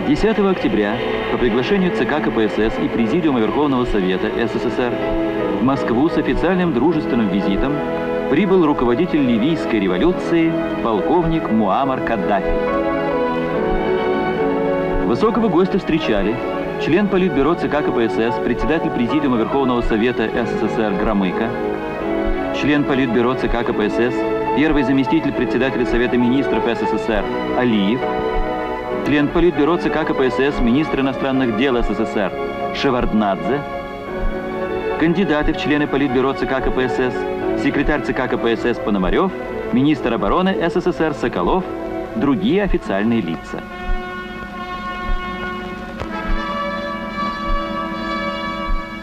10 октября по приглашению ЦК КПСС и Президиума Верховного Совета СССР в Москву с официальным дружественным визитом прибыл руководитель ливийской революции полковник Муаммар Каддафи. Высокого гостя встречали член Политбюро ЦК КПСС, председатель Президиума Верховного Совета СССР Громыко, член Политбюро ЦК КПСС, первый заместитель председателя Совета Министров СССР Алиев, член Политбюро ЦК КПСС, министр иностранных дел СССР Шеварднадзе, кандидаты в члены Политбюро ЦК КПСС, секретарь ЦК КПСС Пономарев, министр обороны СССР Соколов, другие официальные лица.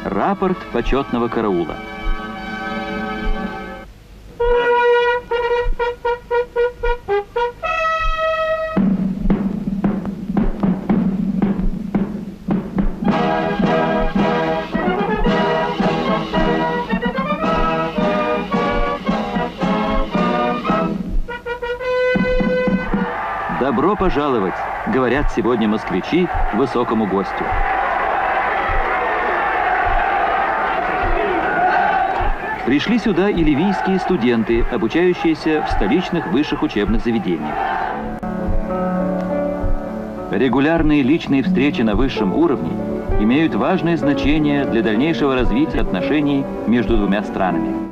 Рапорт почетного караула. Добро пожаловать, говорят сегодня москвичи высокому гостю. Пришли сюда и ливийские студенты, обучающиеся в столичных высших учебных заведениях. Регулярные личные встречи на высшем уровне имеют важное значение для дальнейшего развития отношений между двумя странами.